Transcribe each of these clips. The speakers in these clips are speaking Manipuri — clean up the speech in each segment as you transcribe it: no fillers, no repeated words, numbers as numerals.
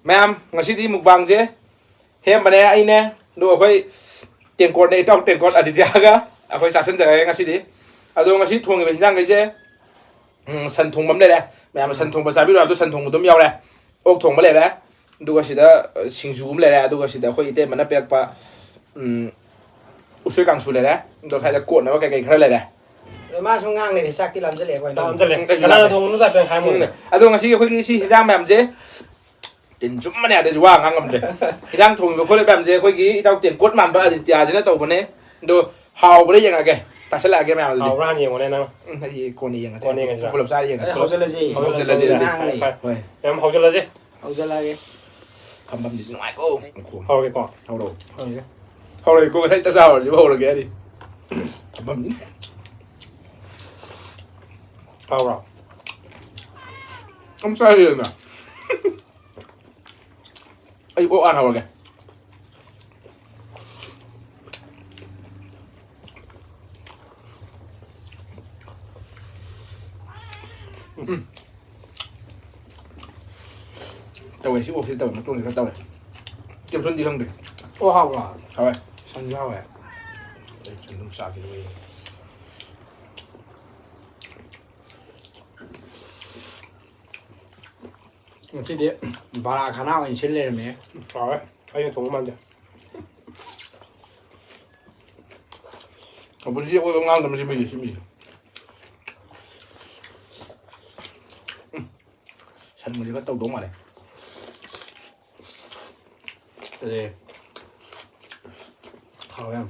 Ma'am, ngasi mukbangje. Hem bane aine do akhoi tengkot nei tok tengkot adityaga akhoi sasan jare ngasi ado ngasi thongi be hinjang ge san thong bam le le ma'am san thong ba sabi ro do san thong dum yaw le ok thong ba le le do ga sida singju um le le do ga sida akhoi ite mana pek pa usoi kang su le le do sai da kot na ba kai khara le le ma song ngang này thì sắc cái làm cho lẹ quay làm cho lẹ cái là thùng nó tạiเป็น hai môn này ado ngasi akhoi ki si hinjang ma'am je tin zum mane de wa ngam de hinjang thong be khole bam je akhoi ki tau tengkot man ba aditya je na to bane do haw ba le yang age ta sẽ là cái mèo gì? hào ra nhiều này nào? Cái gì con này con này không làm sao vậy? hậu ra là gì? Hậu ra là gì? Em hậu ra là gì? Hậu ra là cái Không bấm gì ngoài cô. Hậu cái cỏ. Hậu đồ. Hậu này cô thấy cho sao rồi? Hậu là cái đi. Bấm. Hậu rồi. Không sai gì nè. Ấy cô ăn hậu rồi kìa. Tàu này xíu một cái tàu nó trôn thì cái tàu này kiếm xuân đi không được ô hậu à hậu này sân hậu à đây xuân không sao thì nuôi chỉ đi bà là khả năng anh xin lên mẹ Rồi, anh thùng mang chưa? ở bên kia ôi ngang làm gì mì sân mình chỉ có tàu đúng mà này gì hậu em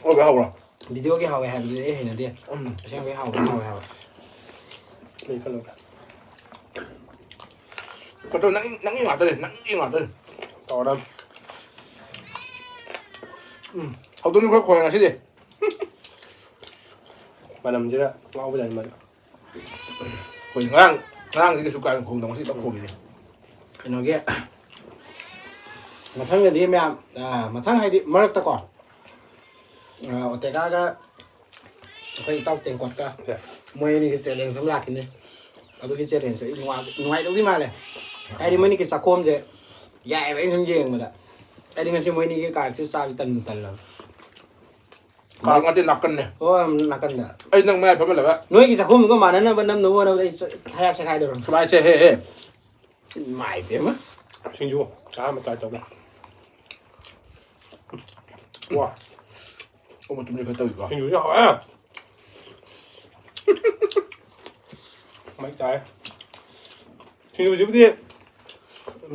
ôi cái hậu rồi video cái hậu em gì hình này đi xem cái hậu Mình không được. còn tôi nắng im đây Tỏ đâm. hậu tôi nó khoai là cái gì Mà nằm dưới đó, ngao bây giờ mà. khoai ngang thì cái số cái không đồng sĩ tao khoai này cái nó kia mà thằng này đi mẹ mà thằng hay đi mất ta còn ở tại cái cái tao tiền quạt cả mày này cái chơi lên sắm lạc cái này ở tôi cái chơi lên sẽ ngoài đâu đi mà này ai đi mấy cái sạc hôm vậy dài vậy không gì mà đã ai đi ngay xem mấy cái card sẽ sao tần là còn ngon trên nạp cân này ô là cần đã ấy năng mẹ phải mà là vậy nuôi cái sạc hôm có mà nó bên năm nó đâu đây hay sẽ khai được số bài chơi he mày biết mà Xin chú, cá mà cài chồng này. Wow, ôi mà tụi mình phải tự quá xin chú cho hỏi à. Mấy cái. Xin chú giúp đi.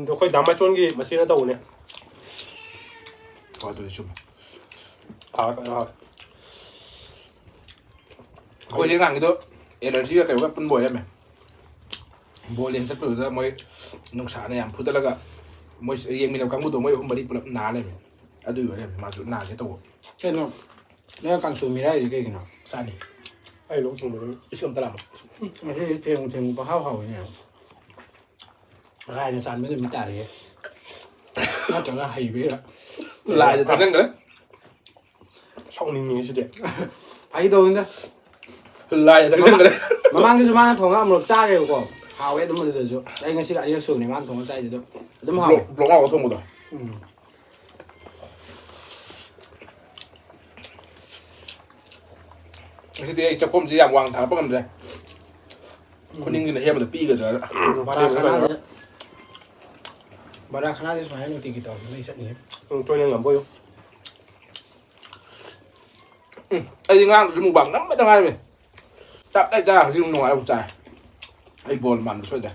Tôi khơi đám mai trôn gì mà xin nó đầu này. coi tôi chụp Rồi. coi trên hàng cái đó energy cái cái phân bồi em này bồi lên sắp tới ra mới nông sản này làm phút là cái mới yên mình làm cán bộ tổ mới hôm bữa đi bật ná này à đuổi vào đây mà chỗ ná cái tổ cái nó càng sụp mi đây thì cái nào sao đi Ai lúc chúng mình. cái xương ta làm mà thế thường bao hao như nào lại là sàn mới được mi tả đấy nó chẳng là hay biết lại thì thật đấy Xong mình nhìn sẽ đẹp. phải đâu nữa lại thì thật đấy mà mang cái mang thùng ăn một cha đều có hào ấy đúng rồi rồi đây ngay xí lại đi sườn này mang thùng sai gì đâu đúng hào lỗ ngao thông một rồi cái gì cho không chỉ làm hoàng thảo bắt làm gìคนนี้เงินเฮียมันจะปีกันเลย bà ra khana thì xoay nó tiki tao này sẽ nhỉ Tôi nên làm bôi không? ไอ้ยังงานจมูกบังน้ำไม่ต้องอะไรเลยจับได้จ้าที่ลุงหน่อยผมจ่ายไอ้บอลมันช่วยได้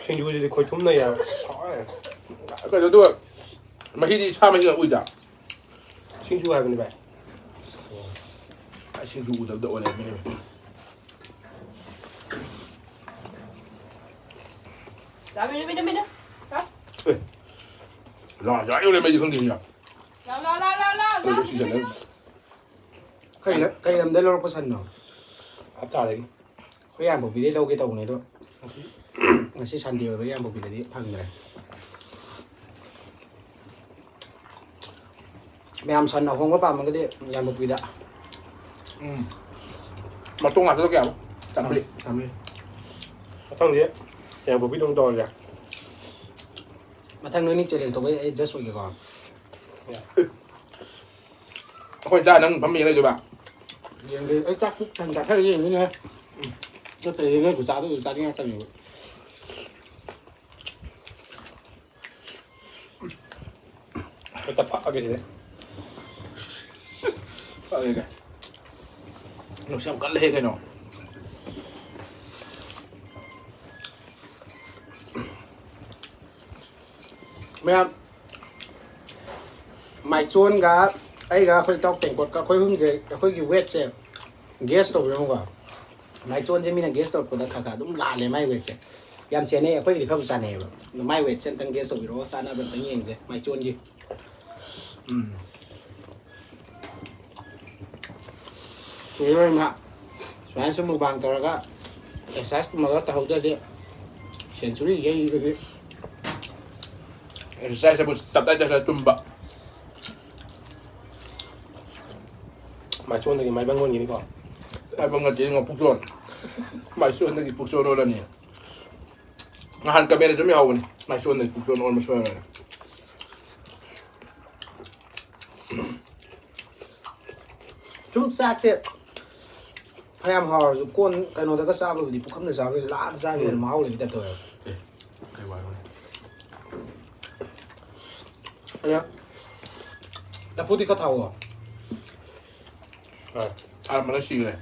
Xin chú thì khối thúng này à. Hỏi. ก็จะด้วยมาที่ดีชาไม่เงยอุ้ยจ้ะ Xin chú hai bên này. ไอ้ชิงรูอุดเดออะไรไม่ได้ Dạ bên đó. Đó. รอย้ายเลยไม่อยู่ข้างดีอ่ะ Lo. เออดูสิจะเล่น cây làm đây lâu có sân rồi Áp trả đấy. khối ăn một vị đấy lâu cái tàu này thôi nó sẽ sân điều với ăn một vị đấy phăng này mẹ làm sân nào không có bao mà cái đấy ăn một vị đã มาตรงหลังตัวแก้วจับไป làm đi Xong gì? อย่างผมพี่ต้องโดนเลย มาทางนู้นนี่เจริญตัวไอ้ just ไว้ก่อน ค่อยจ้านั่งพัมมีอะไรอยู่บ้าง ยังไอ้จักทำจักแค่ยังนี้นะก็แต่ยังไงกูจ่านี่กันอยู่ ไปตัดผักอะไรเลย อะไรกันหนูxem cắt lê cái nó แม่ไม่ชวนกับไอ้ก็ค่อยตอกแต่งกดก็ค่อยหึ่งเสียค่อยกี่เวทเสีย guest ตัวนึงก็ไม่ชวนจะมีนะ guest ตัวก็ขาดุมลาเลยไม่เวทเสียยามเสียเนี่ยค่อยที่เขาจะเนี่ยแบบไม่เวทเส้นตั้ง guest ตัวอยู่ว่าจานนั้นเป็นตั้งยังเสียไม่ชวนกี่คือเรื่องฮะส่วนสมุบางตัวก็ exercise มาแล้วแต่เขาจะเดีย sensory ยังอีกคือ saya sebut tập tay cho tumba มาชวนตะกี้ไม้บ้างวันนี้นี่ก่อน ai bang ngerti ngop pukson mai suon lagi pukson orang ni ngahan kamera jom yaw ni mai suon lagi pukson on masuk orang จุ๊บซากเสียพยายามหาจุก้นกันโน้ตก็ทราบเลยดิพวกคำนี้ทราบเลยล้านทราบเลยเมาเลยแต่ตัว kayak wah อะไรแล้วพูดที่เขาเท่าอ่ะ ah mana sih le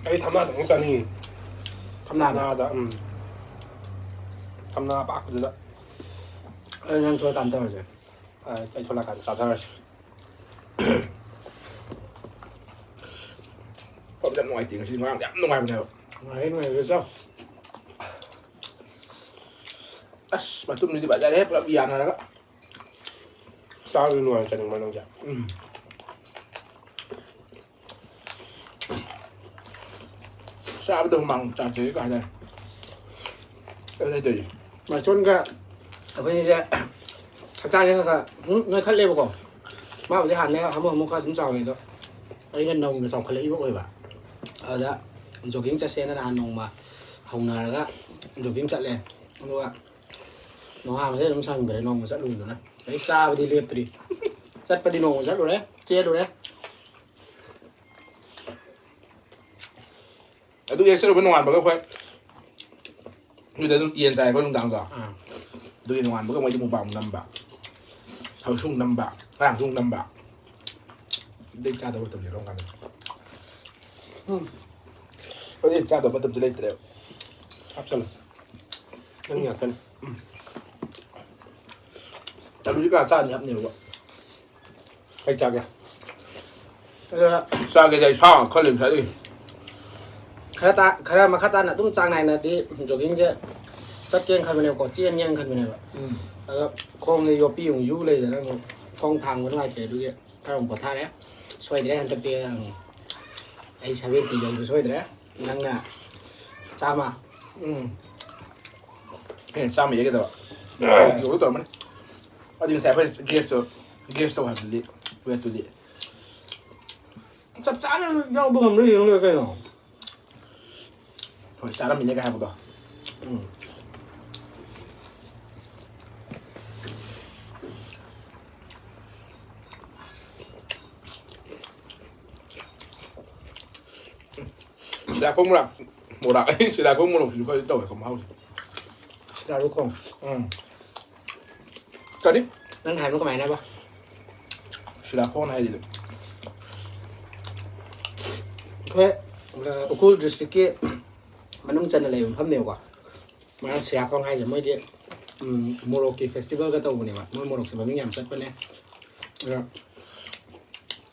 ไอ้ทำหน้าของซันนี่ ทำนาน หน้าจะทำหน้าปากเลยละ ยังทัวร์ตามเท่าไหร่ ไอ้ชนละกันสามชั้น ผมจะหน่อยจริงสิว่าจะหน่อยมันเดียว ไหนหน่วยก็เจ้า as batu ni tiba jadi pelabian ada kak สร้างหน่วยจะหนึ่งมันต้องจับ sao betul mang caca cái này cái này từ มาชนก็เอาคนนี้จะอาจารย์เนี่ยก็เงินขั้นเร็วกว่ามาบริหารเนี่ยเขาบอกมุขถึงสองเลยตัวไอ้เงินนองกับสองคันเลยอีกบ่อยป่ะละมันจะกินจะเสียนานนองมาหงนาแล้วก็มันจะกินจัดเลยดูว่าน้องหามาได้น้องช่างไปเลยน้องมาสักลุงดูนะไอ้ซาไปดีเรียบตรีสัตว์ปฏิโนมาสักดูเลยเจี๊ยดูเลย itu yang seru benuan bagai kau itu dah tu ian saya kau nunggang kau itu yang benuan bagai macam mubang nambah hau sung nambah rang sung nambah dia cah tahu betul dia orang kan kau dia cah tahu betul dia terus ครับสนุกนั่นอยากกัน tapi juga cah ni apa ni lu ใครจับเนี่ย cah cái jadi cah kau lebih saya khara ma khata na tum chang nai na di jogging je chat keng khan ne ko chien yang khan ne ba khong ne yo pi yung yu le na khong thang wan lai che du ye ka rong pa tha le soi de han ta pe ai sa ve ti yo soi de nang na cha ma cái cah mình cái đóอยู่ตัวมันว่าดีใส่ไปเกสตัวหันลิเวทุลิ chap cha na yo bu ngam le yung le kai no พอชาแล้วมีเนี่ยก็ให้ผมต่อสิลาคงมุรักสิลาคงมุรักสิค่อยต่อไปของเขาสิ ra ru khong ก็ดิ nang hai no ko mai na ba สิลาคงให้ดิ ke ukul district ke manung chan le pham ne ko ma sia khong hai je moi de moroki festival ga to ne ma moi morok se ba mi yam chat pa ne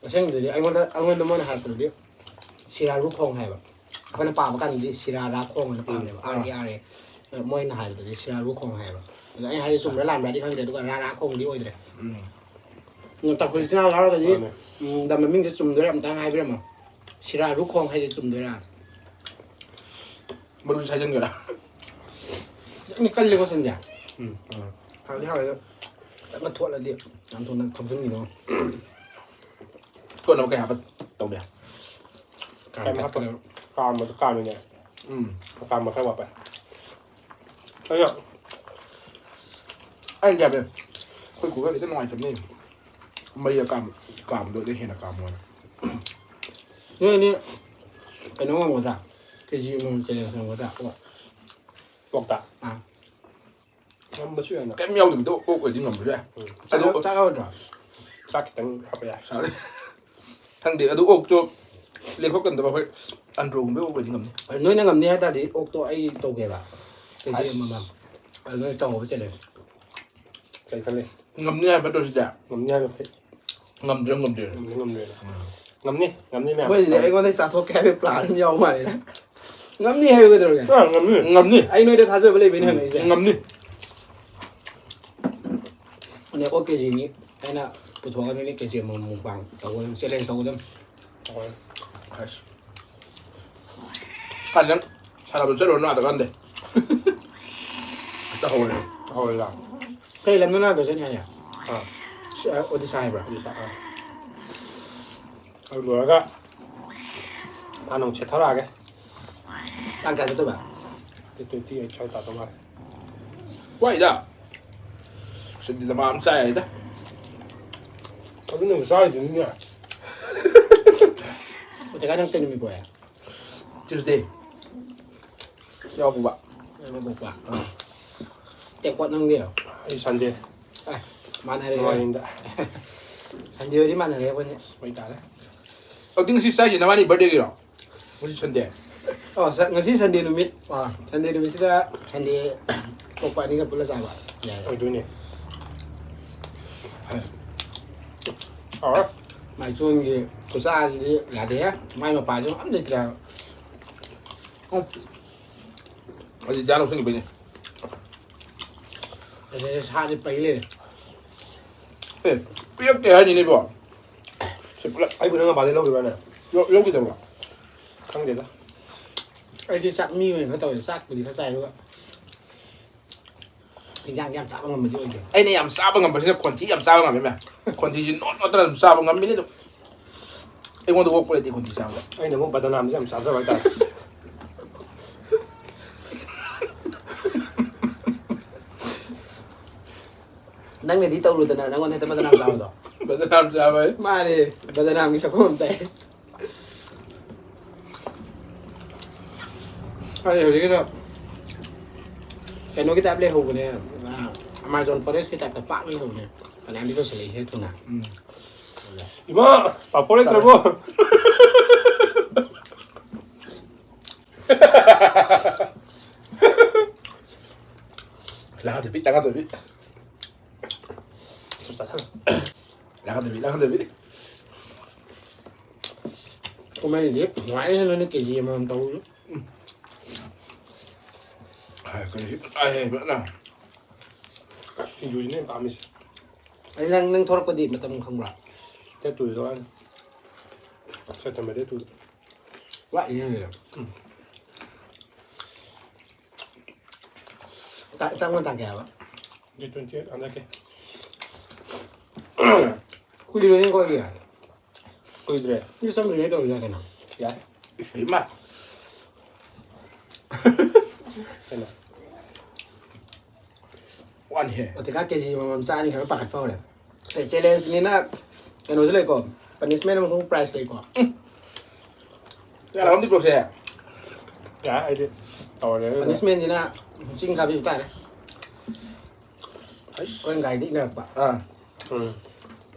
aseng de ai mon mo na ha to de sira ru khong hai ba ko na pa ba kan di sira ra khong na pa ne ba ari moi na hai de sira ru khong hai ba ai hai sum ra lam ra di khang de du ra ra khong di oi de ta ko sira ra ga di da ma ming je sum de ram ta hai ba ma sira ru khong hai je sum de ra ไม่รู้ใช้ยังไงละ นี่กันเลยก็สัญญาทางที่เขาเลยแต่ก็ทั่วแล้วเดียวน้ำท่วมนั้นทำซึ่งนี่เนาะ ทั่วน้ำแกหาปะตรงเดียว การมาครับการมันการยังไงการมาแค่ว่าไป ไอ้เนี่ย anh đẹp này khôi của cái ngoài chấm này bây giờ cảm được đây hiện là cảm rồi นี่เป็นน้องหมดอ่ะที่จีมันจะเป็นหมดอ่ะ บอกตา อ่ะ น้ำมาช่วยนะ cái mèo thì mình tôi ô ở trên ngầm rồi จ้าจ้าเอาดอก ซักตั้งขับไปใหญ่ sao đấy thằng thì tôi ô cho liên khó cần tôi phải ăn rồi biết ô ở trên ngầm น้อยนั่งกับนี่ให้ตาดีอกตัวไอ้ตัวเก็บอ่ะที่จีมันน้อยโตไปเสร็จเลย ใส่กันเลย ngầm như này bắt đầu sẽ งำเนี่ยเลย ngầm được ngầm được งำเลยงำนี่แม่ เมื่อเดี๋ยวไอ้คนที่สาธุแกไปปลาเยอะใหม่นะงั้นนี่ให้ไปตัวแก งำนี่ ngầm đi ไอ้น้อยเดี๋ยวท้าเสือไปเลยเป็นยังไงจ๊ะ ngầm đi เนี่ยโอเคจีนี้ไอ้น่ะปุถุชนนี่เกษียณมันมุงบังตัวเซเลนโซ่ดม 가장 사람을 새로 놔도 간대 딱 오네 เอาเลยล่ะ เคยเล่นนู่นน่ะตัวเช่นยังไง อ่า โอดิไซน์ป่ะ ดีสักเอาดูแล้วก็พาน้องเช็ดเท่าไหร่กัน ตั้งใจจะตัวแบบ ที่ไอ้ชอยตัดออกมา 와이다 근데 마음 쌓여야다 เขาเป็นหนึ่งซอยถึงเนี่ย แต่ก็ต้องเต้นมีป่วยอ่ะ Tuesday cho phụ bạn ไม่บอกว่าแต่กดนั่งเดียว ไอ้ซันเดย์ มันอะไร มาเองได้ ฉันเดียวที่มันอะไรคนนี้ ไม่ตายแล้ว 어떤 시 사이즈 나만이 버리기로 우리 천대 อ๋องั้นสิซันเดย์ลูมิดซันเดย์ลูมิดที่ซันเดย์ปกป้องนี่กับปุระสาบะใหญ่ เอาดูนี่เอา หมายช่วงนี้กุศลที่หลายเดียไม่มาป่าจงอันเด็ดแล้ว 어제 자로 생기 버니 แต่จะชาจะไปเลย 예 삐약게 아니네 뭐 cep라 ไอ้คุณนั่งมาได้แล้วหรือเปล่าเนี่ย 여기 들어와 ข้างเดียวละ ไอ้ที่ซักมีอยู่เขาต่อยซักบางทีเขาใส่ด้วยย่างซักมันมันเยอะจริง 애네 얌 싸번 건 벌써 콘티 얌 싸번 건 매매 콘티 진 어떤 싸번 건 미네도 이거도 꼭 버려야 돼 콘티 싸번 ไอ้หนึ่งผมปัตตานามที่ผมสามสิบวันได้ นั่งในที่โต๊ะรู้แต่นั่งคนให้แต่มาตนามเราต่อ 맞아 남 싸번 มาเลยมาตนามมีสักคนแต่ก็เดี๋ยวนี้ก็แต่โน้ตที่แท็บเล็ตหูเนี่ยAmazon Forest ที่แท็บแต่ปะไม่หูเนี่ยอันนี้ก็เฉลี่ยให้ทุนนะ อีมาปะโป้เล็กตัวบ่ 나가도 비 나가도 비 สุดสัปดาห์ 나가도 비 나가도 비 ก็ไม่ดีหวายให้เราเนี่ยเกจีมันโต 아 그래 아이 뭐나 อยู่ที่นี่ปามิส ไอ้นั่งโทรประดิษฐ์มาตั้งข้างหลัง แต่ตัวตัวนั้นใช่ทำไมได้ตัว ว่าอีกอย่างจังมันต่างแก่วะ เดี๋ยวจนเชื่ออันนั้นแก คุยเรื่องนี้ก็เกี่ยว คุยด้วย นี่สมัยนี้ตัวเรื่องกันนะ ย้าย 이마 ใช่ไหม 완해 แต่ก็เกจีมันซ่านี่เขาปากกัดเป้าเลยแต่เจเลนส์นี่นะกันโน้ตเลยก่อนปันนิสเมนต์มันคงไพรส์เลยก่อน 야 남들 보세 ย้ายไอ้ที่ต่อเลย ปันนิสเมนต์นี่นะจริงครับอยู่ใต้นะคนไก่ที่เนี่ยปะ 아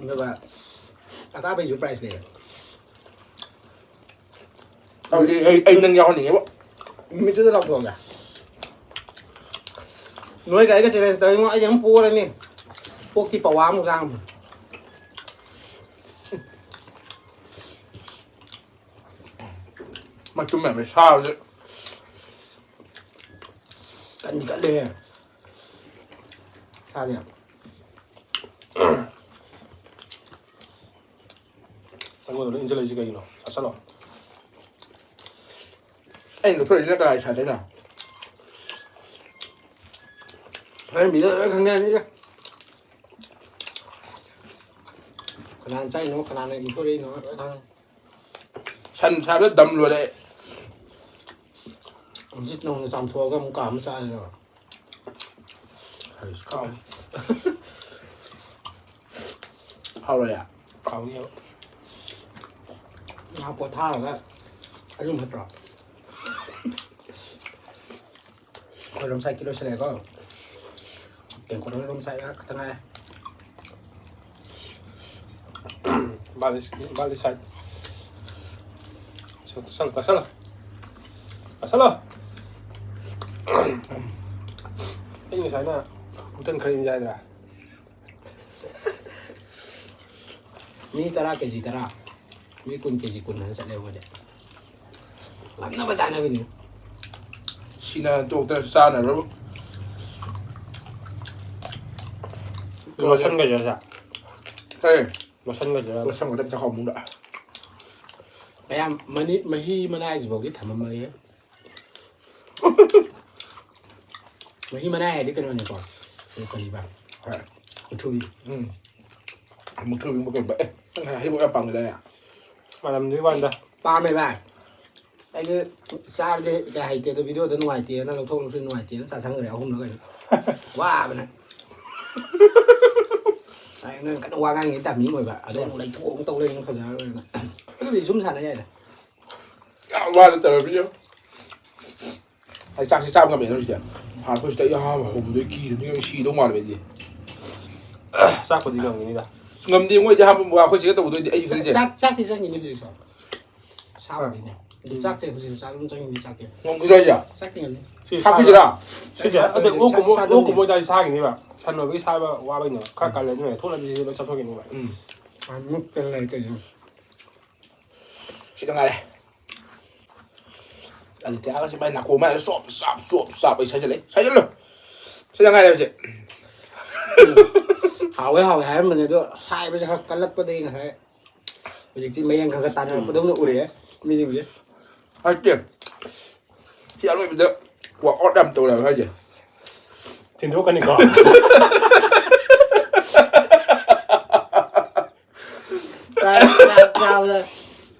แบบว่าอาก้าไปอยู่ไพรส์เลย 여기 ai nâng nhau hơn 뭐 มีตัวเราตัวกันหน่วยไก่ก็เจเลนส์แต่ยังไอ้ยังปูอะไรนี่พวกที่ปะวามุกสร้าง 막 좀 매매 사오지 กันเลยใช่เนี่ย ทั้งหมดเลยอินเทอร์เน็ตก็ยิงเนาะสัตว์เนาะ 애는 소리 생각 안 잘 되나 เฮ้ยมีเยอะข้างในนี่จ้ะขนาดใจเนาะขนาดในอินโทรเนาะ 산 사를 담로래 ผมจิตนงสามทัวร์ก็มึงกล่าวมึงซ่าเลยว่ะ ข้าว เข้าเลยอ่ะ ข้าวเนี่ย เอาปวดท่าแล้วอายุมันปรับคนลมใส่กิโลเฉลี่ยก็เก่งคนลมใส่นะทั้งไง vale sai salo pasalo pasalo ini sai na bukan kering jai dah มีตระเกจิตระมีกุนเกจิกุนนั่นจะเร็วกว่าเด็กอันนั้นภาษาไหนเป็น ชินาโจกแต่ซาเนี่ยรู้ lotion cái gì sao เฮ้ย lotion cái gì เราช่างกันจะขอมุ้งด่ะ พยายามมันนี่มาฮีมาได้สิบอกที่ทำมันมาเยอะมาฮีมาได้ดิกันวันนี้ก่อนเป็นคนดีบ้าง เฮ้ย คุณทูบี มึงคือมึงเป็นแบบเอ๊ะตั้งแต่ให้มึงเอาปังเลยเนี่ย mà làm như vậy đây ปลาไม่บ้างไอ้เนี่ยซาเดกให้เตะตัววิดีโอตัวหน่วยเตะนั่นเราโทษเราซื้อหน่วยเตะนั่นซาทั้งเลยเอาหุ้มแล้วกันว่าไปนะไอ้นั่นกันว่ากันอย่างนี้แต่มีหมดแบบอะไรอะไรทั่วมันตรงเลยมันเขาจะอะไรนะก็มีชุ่มชันอะไรอย่างเงี้ย ว่าแต่พี่เจ้าไอ้จ้างที่จ้างกันเหม็นแล้วสิหาเพื่อนจะย่าว่าผมด้วยขี้นี่ก็ขี้ต้องมาเลยดิ sao có gì gần như này เงินดีว่าจะทำว่าคนสิก็ตัวด้วยไอ้ยี่สิบเจ็ด chắc thì chắc nhìn như vậy sao vậy nè thì chắc thì không sao cũng chắc nhìn chắc thì งงกูด้วยจ้ะ chắc thì nhìn ข้าพี่จะได้ 진짜 근데 옷고 뭐 다시 사긴 해봐 산노 왜 사봐 와 버리냐 칼 깔래 좀 토나 지지로 접속이 있는 거야 à mức tên này cái gì สิยังไงเลยอันนี้แต่ก็จะไปหนักหัวแม่สอบไปใช้จะเลยใช้จะเลยใช้ยังไงเลยเจ๊ hào hái mình rồi sai bây giờ cắt lấp cái đây này bây giờ thì mấy anh cái tàn nó có đúng nó ủi đấy mình gì vậy ไอ้เจ๊ที่อร่อยเป็นเด้อว่าออดดำตัวแล้วไอ้เจ๊ 진도 가니까 sao ra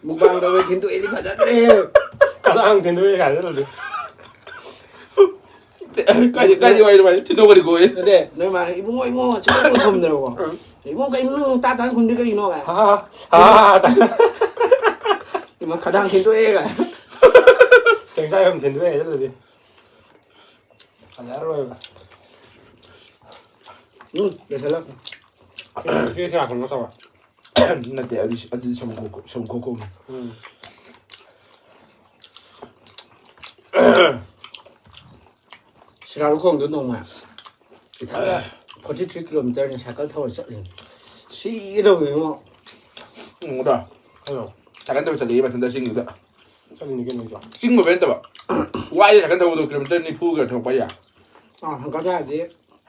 một bằng rồi khiến tụi đi phải ra đây 가장 진도에 가야 되는데 ใกล้จะไปทำไมที่โดนกันดีกว่า đây nơi mà ibu chúng ta không được không ibu cái nó ta ta không được cái gì nó cả nhưng mà khả năng khiến tụi cả 생사형 진도에 가야 되는데 가자 rồi để thấy lắm 그게 생각 안 나서นั่นแต่อดีตชมโคโค่ Sao không được nông mà thì thằng đó có chiếc km này sao có thôi sợ gì xí đâu người không งงด่ะ 아유 จากนั้นตัวจะเลี้ยมันถึงได้ซิ่งอยู่ด่ะ 저는 이게 뭐죠 ซิ่งมาเป็นแต่แบบว่ายจากนั้นตัวกิโลเมตรนี่พูดกันถึงไปอ่ะ thằng con trai thì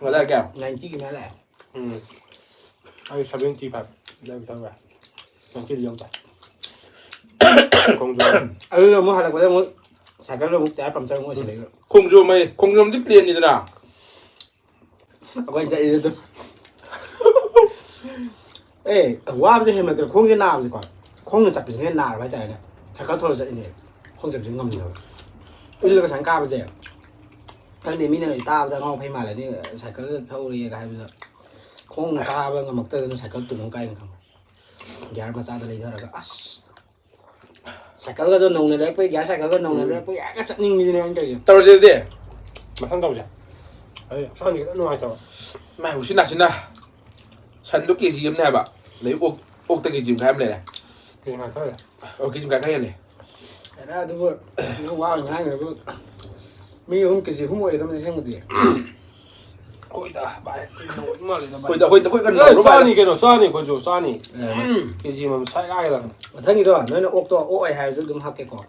มาได้แก้ว ngành chi cái này lại 아유 샤벤 티밥 내가 그런 거야 정치를 영자 공주 rồi mua hàng là có mua xài cái rồi mua trái phẩm sao mua xí đấy คงจะไม่คงจะไม่เปลี่ยนนี่นะ quay chạy rồi tôi ê qua bây giờ hiện mà từ không cái nào gì còn không được chặt bị cái nào phải chạy này thằng có thôi chạy này không chặt bị ngâm gì đâu bây giờ cái thằng ca bây giờ anh để mình này ta bây giờ ngon phải mà lại đi xài cái thâu đi cái bây giờ không là ca bây giờ mặc tơ nó xài cái tụi nó cay không giá mà sao đây thôi là cái xài cái nồng này đấy cái giá xài cái nồng này đấy cái giá cái chặt ninh như này anh chơi ตอนนี้เดี๋ยว 막 상가보자 아유 사람이 너무 많다 แม่หูชินะฉันลูกกี่จิมเนี่ยแบบเลยอกตะกี่จิมแคมเลยนะ 그냥 할 거야 โอเคจิมแคมเลย cái đó tôi vừa nó qua ở nhà người vừa mi hôm cái gì không mua thì tao xem cái gì 거기다 말 얼마나 คุยแต่คุยกันหน่อยรู้ไหม 싸니 걔도 싸니 그죠 싸니 그 지금 살가게다 mà thấy gì đó nó ốc to ốc ai hai rồi đừng học cái con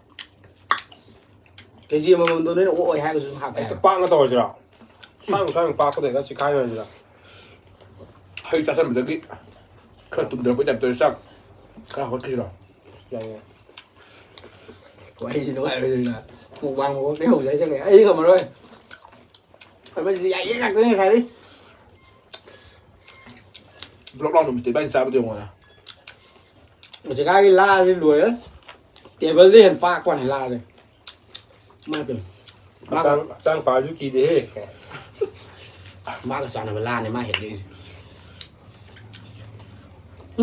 cái gì mà mình tôi nói là ốc ai hai rồi đừng học cái 또 빵을 떠오지라 사용 빠고 내가 지금 가야지라 เฮ้ยจัดสรรแบบนี้เคยตุ่มเดินไปจับตัวสักข้าวขี้หรอ 양이 quay gì nó lại rồi là một bằng một cái hộp giấy cho này ấy không mà rồi phải bây giờ dạy cái cái này thầy đi ลองดูมันจะได้จ้าไปเดียวนะ một cái la đi đuổi á tiền vẫn đi hẳn pa quan này la rồi mà được 짱 봐주기 돼 มากับสารเวลาเนี่ยมาเห็นดิ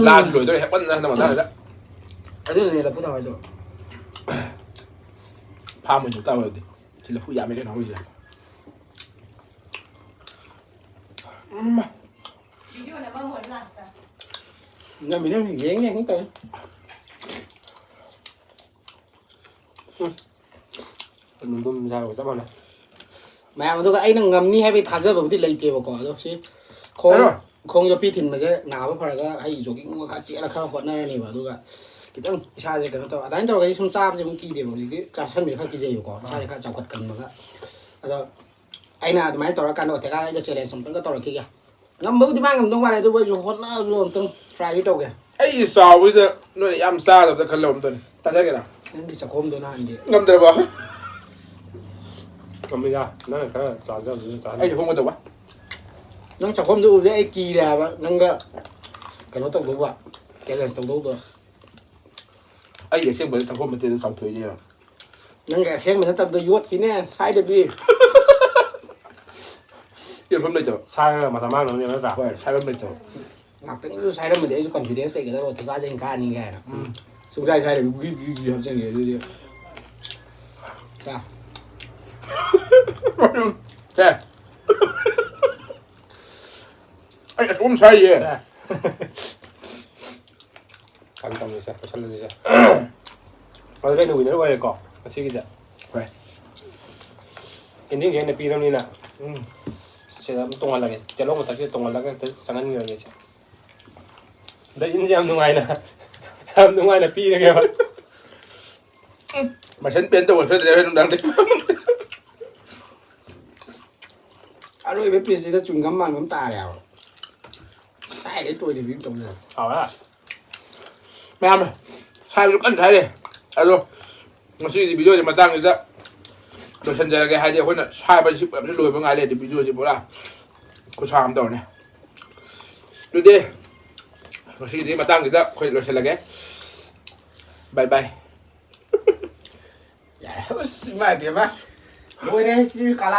ลาหลุยตัวนี้ปั้นนะทั้งหมดได้แล้ว อันนี้เนี่ยเราพูดทำไมตัว พามันอยู่เต้าเลยดิทีละผู้ยาไม่ได้น้องเลย Video này mà muốn là sao? เนี่ยมีเนี่ยเลี้ยงเนี่ยทั้งตัว mình cũng ra của các bạn này แม่มาดูกันไอ้นั่งงำนี่ให้ไปทาเซอร์แบบที่เลยเกี่ยวก่อนดูสิคงจะพี่ถิ่นมาใช่หนาวพอแล้วก็ให้โจกิ้งว่าเจี๊ยแล้วเข้าคนนั่นนี่มาดูกันกิตั้งชาเจกันตัวแต่อันนี้เราก็ชุ่มจ้าไปมันกี่เดียวมันกี่การฉันมีข้าวกี่เจียวก่อนชาข้าวจับขัดกันมาก็แล้วไอ้น่ะทำไมตัวละกันเราแต่ก็จะเจริญสมเป็นก็ตัวละกี่อ่ะงั้นมึงที่บ้านมึงต้องว่าอะไรตัวอยู่คนน่ารวมต้องทรายที่โตแก ไอ้สาววิจะนู่นยำซาแบบจะขลุ่มตัวตาใจกันนะ นั่นดิสักคมตัวนั่นดิ งำแต่บ่ còn bây giờ nó là cái trò cho trò ไอ้อยู่พวกมันตัววะ นั่งสักคมดูได้ไอ้กี่เดียวนั่งก็กันว่าตกตัวอ่ะแกเลยตกตัว ไอ้อย่างเช่นเหมือนสังคมมันเตือนสองถุยเดียว นั่งแกเช็คมันตั้งตัวยุดที่แน่ใช้เด็ดดี เดี๋ยวผมเลยจะ sai mà thằng mang nó nhiều nó giả ว่าใช้ผมเลยจะ หลักตั้งใช้แล้วมันเดี๋ยวก่อนฟิเดสเตกันแล้วแต่ใช้ยังการนี่แกนะสุดท้ายใช้เลยวิ่งทำเช่นเดียวดีจ้า ใช่ไอ้ผมใช่เย่ ăn tầm gì sao sao lên gì sao rồi cái nồi nó quay cỏ nó xí cái gì Quay. cái những này pi nó như nào sẽ tung lại cái chỉ lúc mà ta sẽ tung lại cái sang ăn người vậy đấy những gì em tung ngay nè em tung ngay là pi này kìa มาฉันเป็นตัวช่วยจะให้ดังๆดิ อร่อยไปปีสิถ้าจุ่มน้ำมันน้ำตาแล้วใช่ได้ตัวเดียววิ่งตรงเลย 好了 ไม่ทำใช่ลูกอันใช่เลยไอ้ลูกมาซื้อที่วิดีโอจะมาตั้งอยู่จ้ะโดยฉันจะแกให้เดียวคนน่ะใช่ไปชิบแบบที่รวยเป็นไงเลยที่วิดีโอจะบอกว่ากูชามตัวเนี่ยดูดิมาซื้อที่มาตั้งอยู่จ้ะคนโดยฉันละแกบายบาย อย่าไม่เปลี่ยนป่ะโอ้ยเนี่ยชีวิตกาล